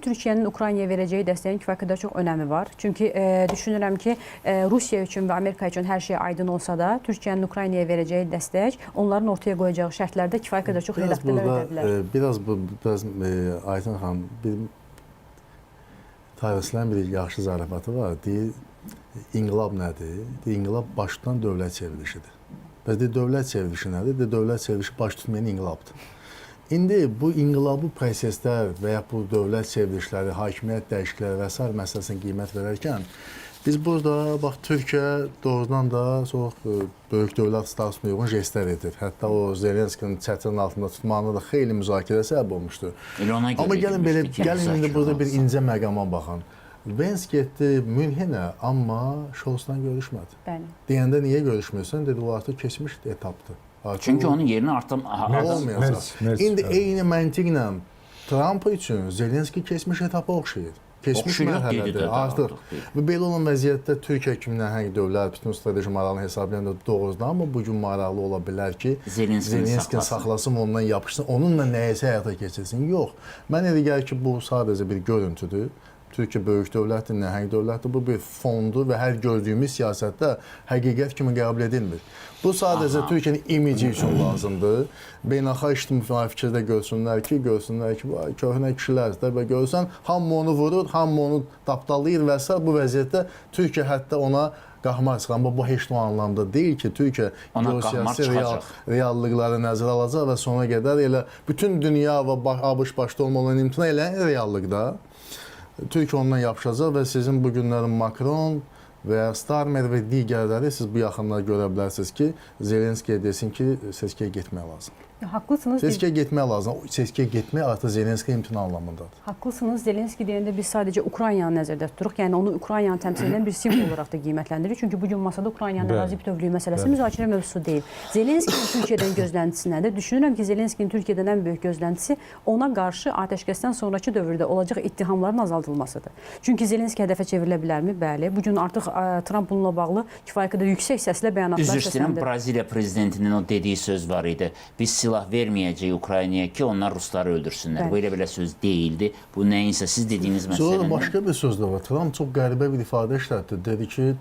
Türkiyənin Ukraynaya verəcəyi dəstəyin kifayət qədər çox önəmi var. Çünki düşünürəm ki, Rusiya üçün və Amerika üçün hər şey aydın olsa da, Türkiyənin Ukraynaya verəcəyi dəstək onların ortaya qoyacağı şərtlərdə kifayət qədər çox redaktörlər edə bilər. Biraz Aytən xanım, tarixçilərin bir yaxşı zarafatı var. Deyir, inqilab nədir? Deyir, inqilab baş tutan dövlət çevrilişidir. Bəs deyir, dövlət çevrilişi nədir? Deyir, dövlət çevrilişi baş tutmayan inqilabdır. İndi bu inqilabı proseslər və ya bu dövlət çevrilişləri, hakimiyyət dəyişiklikləri və s. məsələsinə qiymət verərkən biz burada, bax, Türkiyə doğrudan da çox böyük dövlət statusuna uyğun jestlər edir. Hətta o Zelenskinin çətirinin altında tutmağında da xeyli müzakirə səbəb olmuşdu. Amma gəlin indi burada bir incə məqama baxın. Vens getdi Münhenə, amma Şolzla görüşmədi. Bəli. Deyəndə niyə görüşmürsən? Dedi, o artıq keçmiş etapdır. Çünki onun yerinə artıq olmayacaq. İndi eyni məntiqlə Trump üçün Zelenski keçmiş etapa oxşayır. Keçmiş mərhələdir artıq. Və belə olan vəziyyətdə Türkiyə kimi nəhəng dövlət, bütün strateji maraqlı hesablayan da doğrudan, amma bugün maraqlı ola bilər ki, Zelenski saxlasın, ondan yapışsın, onunla nəyəsə həyata keçirsin. Yox. Mən elə gəlir ki, bu sadəcə bir görüntüdür. Türkiyə böyük dövlətdir, nəhəng dövlətdir. Bu bir fondur və hər gördüyümüz siyasətdə həqiqət kimi qəbul edilmir. Bu sadəcə Türkiyənin imici üçün lazımdır. Beynəlxalq ictimai fikirdə görsünlər ki, köhnə kişilərdir və görsən, hamı onu vurur, hamı onu tapdalayır və s. Bu vəziyyətdə Türkiyə hətta ona qahmar çıxır. Amma bu heç o anlamda deyil ki, Türkiyə siyasi reallıqları nəzərə alacaq və sona qədər elə bütün dünya və ABŞ başda olmalarından imtina eləyən reallıqda Türkiyə ondan yapışacaq və sizin bu günlərin Makron və ya Starmer və digərləri siz bu yaxınlarda görə bilərsiniz ki, Zelenskiyə desin ki, seçkiyə getmək lazım. Haqlısınız. Seçkiyə getmək lazım. Seçkiyə getmək artıq Zelenski imtina anlamındadır. Haqlısınız. Zelenski deyəndə biz sadəcə Ukraynanı nəzərdə tuturuq. Yəni onu Ukraynanı təmsil edən bir simvol olaraq da qiymətləndiririk. Çünki bugün masada Ukraynanın ərazi bütövlüyü məsələsi müzakirə mövzusu deyil. Zelenskinin Türkiyədən gözləntisi nədir? Düşünürəm ki, Zelenskinin Türkiyədən ən böyük gözləntisi ona qarşı atəşkəsdən sonrakı dövrdə olacaq ittihamların azaldılmasıdır. Çünki Zelenski hədəfə çevrilə bilərmi? Bəli. Bugün artıq Trump bununla bağlı kifayət qədər yüksək səslə bəyanatlar səsləndirir. Üzr istəyirəm, Braziliya prezidentinin o dediyi söz var idi. Biz silah verməyəcəyik Ukraynaya ki, onlar Rusları öldürsünlər. Bu elə-belə söz deyildi. Bu nəyinsə siz dediyiniz məsələnin... Sonra başqa bir söz də var. Trump çox qəribə bir ifadə işlətdi. Dedi ki,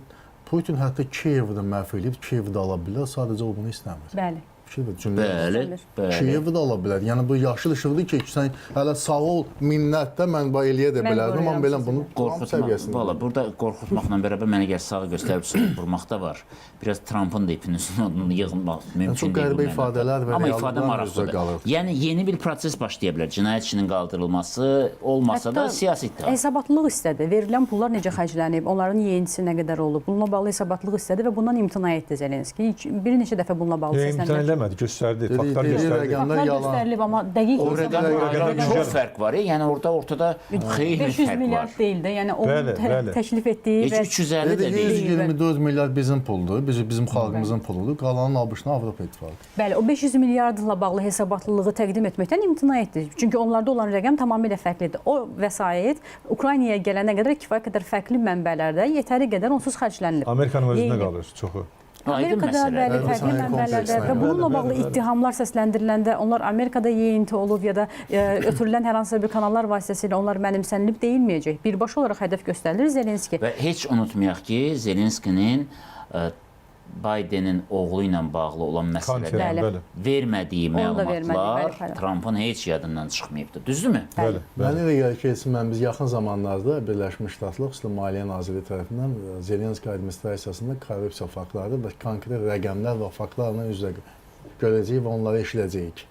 Putin hətta Kiyev'i də məhv edib, Kiyev'i də ala bilər, sadəcə o bunu istəmir. Bəli. Bəli. Kiyev'i də ala bilər. Yəni bu yaşıl işıqdır ki, sən hələ sağ ol, minnət də mən eləyə də bilərdim, amma belə bunu Trump səviyyəsində. Valla, burada qorxutmaqla bərabər mənə gəl sağı göstərib soğuk vurmaq da var. Biraz Trump'ın da ipinin üstünü yığılmaq mümkün deyil. Çox qəribə ifadələr və amma ifadə maraqlıdır. Yəni yeni bir proses başlaya bilər. Cinayət işinin qaldırılması olmasa da siyasi ittihad. Hesabatlılıq istədi. Verilən pullar necə xərclənib, onların yeyintisi nə qədər olub. Bununla bağlı hesabatlılıq istədi və bundan imtina etdi Zelenski. Bir neçə dəfə bununla bağlı səsləndirdi. Göstərdi, faktlar göstərdi. Faktlar göstərilib, amma dəqiq o rəqəmlərdə çox fərq var. Yəni ortada xeyli fərq var. 500 milyard deyil də, yəni onun təklif etdiyi və 350 də deyil. 124 milyard bizim puldur, bizim xalqımızın puludur, qalanın ABŞ-ın Avropa İttifaqı. Bəli, o 500 milyardla bağlı hesabatlılığı təqdim etməkdən imtina etdi. Çünki onlarda olan rəqəm tamamilə fərqlidir. O vəsait Ukraynaya gələnə qədər kifayət qədər fərqli mənbələrdə yetəri qədər onsuz xərclənilib. Amerikanın özünə qalır çoxu. Amerikada bəli, fərqli mənbələrdə və bununla bağlı ittihamlar səsləndiriləndə onlar Amerikada yeyinti olub ya da ötürülən hər hansı bir kanallar vasitəsilə onlar mənimsənilib deyilməyəcək. Birbaşa olaraq hədəf göstərilir Zelenski. Və heç unutmayaq ki, Zelenskinin Bidenin oğlu ilə bağlı olan məsələdə vermədiyi məlumatlar Trump'ın heç yadından çıxmayıbdır. Düzdürmü? Mən elə gəlir ki, biz yaxın zamanlarda Birləşmiş Ştatlıq xüsusilə Maliyyə Nazirliyi tərəfindən Zelenski administrasiyasında korrupsiya faktları və konkret rəqəmlər və faktlarla üzrə görəcəyik və onları eşidəcəyik.